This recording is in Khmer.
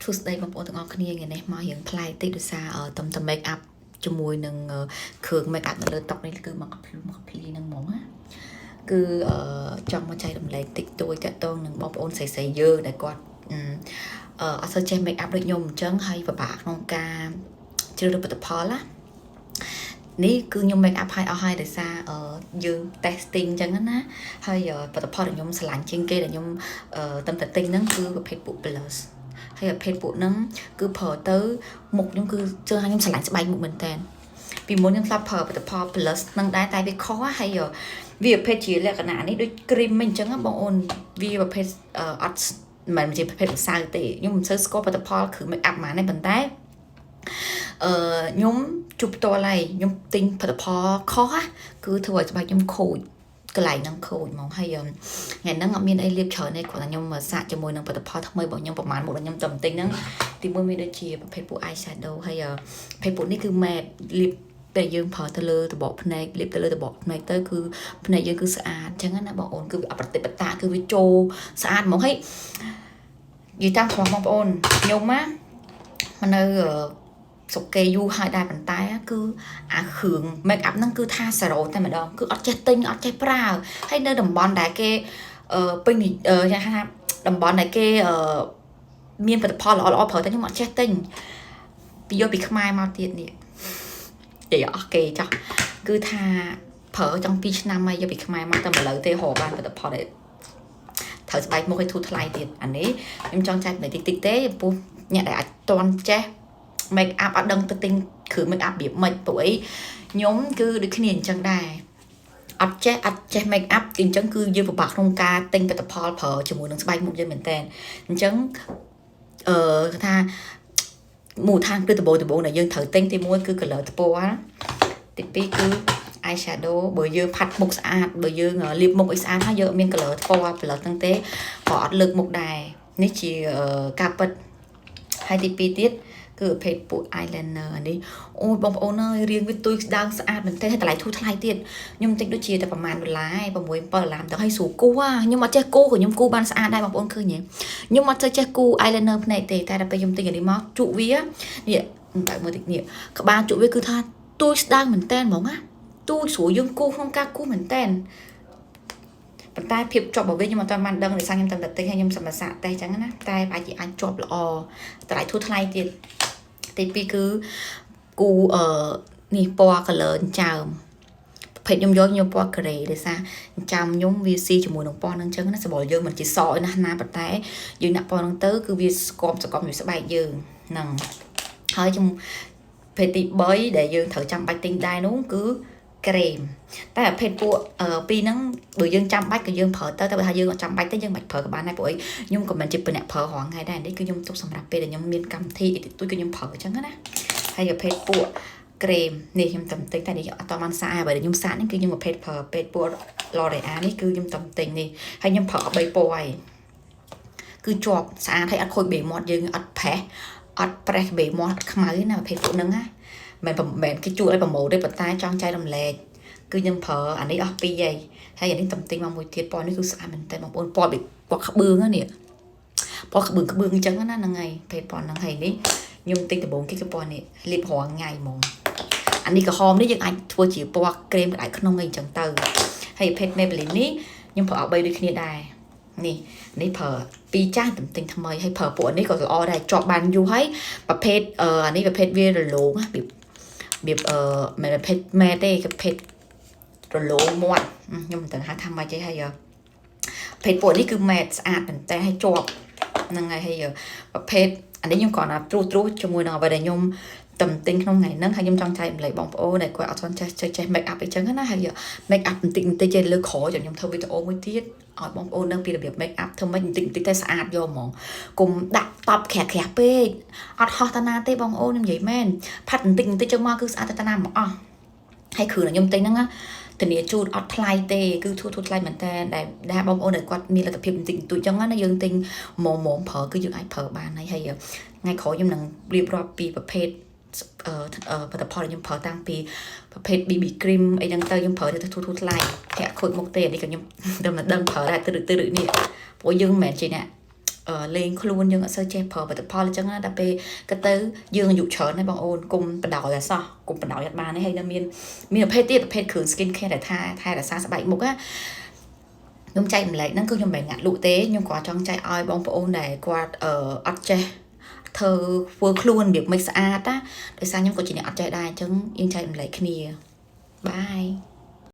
Tuesday បងប្អូនទាំងអស់គ្នាថ្ងៃនេះមករៀងប្លែកតិចដោយសារតំ make up ជាមួយនឹងគ្រឿង make up នៅលើតុនេះគឺមកភ្លីនឹងហ្មងណាគឺចង់មកចែករំលែកតិចតួចតាក់ទងនឹងបងប្អូនស្រីៗយើងដែលគាត់អត់សូវចេះ make up ដូចខ្ញុំអញ្ចឹងហើយពិបាកក្នុងការជ្រើសរើសផលិតផលណានេះគឺខ្ញុំ make up ឲ្យអស់ហើយដោយសារយើង testing អញ្ចឹងណាហើយផលិតផលដែលខ្ញុំឆ្លាញ់ជាងគេដែលខ្ញុំតំតែទិញហ្នឹងគឺប្រភេទពួក blush ហើយប្រភេទពួកហ្នឹងគឺប្រើទៅមុខខ្ញុំគឺជឿថាខ្ញុំឆ្លាញ់ស្បែកមុខមែនតើពីមុនខ្ញុំធ្លាប់ប្រើផលិតផល blush ហ្នឹងដែរតែវាខុសហើយវាប្រភេទជាលក្ខណៈនេះដូច cream អញ្ចឹងបងអូនវាប្រភេទអត់មិនជាប្រភេទម្សៅទេខ្ញុំមិនសូវស្គាល់ផលិតផលគឺ make up មកនេះប៉ុន្តែខ្ញុំជួបផ្ទាល់ហើយខ្ញុំទិញផលិតផលខុសគឺធ្វើឲ្យស្បែកខ្ញុំខូចកន្លែងហ្នឹងខូចហ្មងហើយថ្ងៃហ្នឹងអត់មានអីលាបច្រើនទេគ្រាន់តែខ្ញុំសាកជាមួយនឹងផលិតផលថ្មីរបស់ខ្ញុំប្រហែលមុខដែលខ្ញុំតំទិញហ្នឹងទីមួយមានដូចជាប្រភេទពួក eye shadow ហើយប្រភេទពួកនេះគឺ matte លាបពេលយើងប្រើទៅលើតបកភ្នែកលាបទៅលើតបកភ្នែកទៅគឺភ្នែកយើងគឺស្អាតអញ្ចឹងណាបងអូនគឺអប្រតិបត្តិគឺវាចូលស្អាតហ្មងហើយនិយាយតាមត្រង់បងប្អូនខ្ញុំមកនៅសុកគេយូរហើយដែរប៉ុន្តែគឺអាគ្រឿង make up ហ្នឹងគឺថា0តែម្ដងគឺអត់ចេះទិញអត់ចេះប្រើហើយនៅតំបន់ដែលគេពេញយ៉ាងថាតំបន់ដែលគេមានផលិតផលល្អៗប្រើតែខ្ញុំអត់ចេះទិញពីយកពីខ្មែរមកទៀតនេះនិយាយអស់គេចាស់គឺថាប្រើចង់2ឆ្នាំហើយយកពីខ្មែរមកតែឥឡូវទេរកបានផលិតផលដែលត្រូវស្បែកមុខឲ្យធូរថ្លៃទៀតអានេះខ្ញុំចង់ចែកបន្តិចទេព្រោះអ្នកដែលអាចតន់ចេះmake up អត់ដឹងទៅទិញគ្រឿង make up របៀបម៉េចព្រោះអីខ្ញុំគឺដូចគ្នាអញ្ចឹងដែរអត់ចេះ make up គឺអញ្ចឹងគឺយើងពិបាកក្នុងការទិញផលិតផលប្រើជាមួយនឹងស្បែកមុខយើងមែនតើអញ្ចឹងថាមូលដ្ឋានគឺដំបូងដែលយើងត្រូវទិញទី1គឺ color ថ្ពាល់ទី2គឺ eye shadow បើយើងផាត់មុខស្អាតបើយើងលាបមុខឲ្យស្អាតហើយយើងអត់មាន color ថ្ពាល់ color ហ្នឹងទេក៏អត់លើកមុខដែរនេះជាការពិតហើយទី2ទៀតគឺប្រភេទពួក eyeliner នេះអូយបងប្អូនអើយរៀងវាទុយស្ដើងស្អាតមែនទេហើយតម្លៃធូរថ្លៃទៀតខ្ញុំទិញដូចជាតែប្រហែល$6 $7$7ទៅឲ្យស្រួលគូខ្ញុំអត់ចេះគូក៏ខ្ញុំគូបានស្អាតដែរបងប្អូនឃើញទេខ្ញុំអត់ចេះគូ eyeliner ភ្នែកទេតែដល់ពេលខ្ញុំទិញអានេះមកជក់វានេះតែមើលតិចនេះក្បាលជក់វាគឺថាទុយស្ដើងមែនតើហ្មងណាទុយស្រួលយើងគូក្នុងការគូមែនតើប៉ុន្តែភាពជាប់របស់វាខ្ញុំអត់បានដឹងដោយសារខ្ញុំតែទិញហើយខ្ញុំសម្រាប់សាកតេស្តអញ្ចឹងណាតែអាចជាប់ល្អតម្លៃធូរថ្លៃទៀតទី2គឺគូនេះពណ៌ color ចើមប្រភេទខ្ញុំយកពណ៌ gray ដោយសារចាំខ្ញុំវាស៊ីជាមួយនឹងពណ៌ហ្នឹងអញ្ចឹងណាសម្បល់យើងមិនជាសអណាប៉ុន្តែយើងដាក់ពណ៌ហ្នឹងទៅគឺវាស្គមជាមួយស្បែកយើងហ្នឹងហើយខ្ញុំប្រភេទទី3ដែលយើងត្រូវចាំបាច់ទិញដែរនោះគឺក្រែមតែប្រភេទពួកពីរហ្នឹងបើយើងចាំបាច់ក៏យើងប្រើទៅតែបើថាយើងអត់ចាំបាច់ទេយើងមិនប្រើក៏បានដែរព្រោះអីខ្ញុំក៏មិនជាអ្នកប្រើរងថ្ងៃដែរនេះគឺខ្ញុំទុកសម្រាប់ពេលដែលខ្ញុំមានកម្មវិធីអីទូចគឺខ្ញុំប្រើអញ្ចឹងណាហើយប្រភេទពួកក្រែមនេះខ្ញុំតំទិញតែនេះអត់តបានសាកហើយបើខ្ញុំសាកនេះគឺខ្ញុំប្រភេទប្រើប្រភេទពួក L'Oreal នេះគឺខ្ញុំតំទិញនេះហើយខ្ញុំប្រើ3ពណ៌ហើយគឺជាប់ស្អាតហើយអត់ខូចបេមាត់យើងអត់ប្រេះបេមាត់ខ្មៅណាប្រភេទពួកហ្នឹងណាមិនគេជួយឲ្យប្រម៉ូទទេប៉ុន្តែចង់ចែករំលែកគឺខ្ញុំប្រើអានេះអស់2ហើយអានេះតំទិញមកមួយទៀតពណ៌នេះគឺស្អាតមែនតើបងប្អូនពណ៌ក្បឿងនេះពណ៌ក្បឿងអញ្ចឹងណាហ្នឹងហើយភេទពណ៌ហ្នឹងហើយនេះខ្ញុំទិញដំបូងគេគឺពណ៌នេះលាបរាល់ថ្ងៃហ្មងអានេះក្រហមនេះយើងអាចធ្វើជាពណ៌ក្រែមក្តៅក្នុងអីអញ្ចឹងទៅហើយភេទ Maybelline នេះខ្ញុំប្រើអស់3ដូចគ្នាដែរនេះប្រើ2ចាស់តំទិញថ្មីហើយប្រើពួកនេះក៏ល្អដែរជាប់បានយូរហើយប្រភេទអានេះប្រភេទវារលោងរបៀបមិនប្រភេទម៉ែទេប្រភេទរលោងមាត់ខ្ញុំមិនដឹងថាម៉េចទេហើយប្រភេទពួកនេះគឺម៉ែស្អាតមែនតើឲ្យជាប់ហ្នឹងហើយប្រភេទអានេះខ្ញុំគ្រាន់តែត្រួសជាមួយនឹងអ្វីដែលខ្ញុំតំទិញក្នុងថ្ងៃហ្នឹងហើយខ្ញុំចង់ចែករំលែកបងប្អូនដែលគាត់អត់ទាន់ចេះ make up អីចឹងណាហើយ make up បន្តិចចេះលើក្រោយខ្ញុំធ្វើវីដេអូមួយទៀតឲ្យបងប្អូនដឹងពីរបៀប make up ធ្វើម៉េចបន្តិចតែស្អាតយកហ្មងកុំដាក់តប់ក្រាស់ពេកអត់ហោះតាណាទេបងប្អូនខ្ញុំនិយាយមែនផាត់បន្តិចចឹងមកគឺស្អាតតាណាមកអស់ហើយគ្រឿងដែលខ្ញុំទិញហ្នឹងធានាជូតអត់ថ្លៃទេគឺធូរថ្លៃមែនតើដែលបងប្អូនដែលគាត់មានលទ្ធភាពបន្តិចបន្តួចចឹងណាយើងទិញម៉មប្រើគឺយើងអាចប្រើបានហើយថ្ងៃក្រោយខ្ញុំនឹងរៀបរាប់ពីប្រភេទផលិតផលខ្ញុំប្រើតាំងពីប្រភេទ BB cream អីហ្នឹងទៅខ្ញុំប្រើទៅធូរថ្លៃធាក់ខូចមុខទេនេះក៏ខ្ញុំដឹងប្រើដែរទៅនេះព្រោះយើងមិនមែនជាអ្នក lên luôn nhưng ở sơ che phở và tập phò là chẳng á đập về cái tới dương dụ chở này bằng ôn cùng bắt đầu là sao cùng bắt đầu nhật bản này hay là miền phê tiết phê khử skin care để thay là sao sẽ bảy mục á nhung chay mình lấy nó cứ nhung bảy ngạt lụ tế nhung có trong chay oi bông ôn này qua ở ớt che thơ vừa luôn việc mấy xa á để sao nhung có chỉ này ớt chay đai chứng yên chay mình lấy kia bye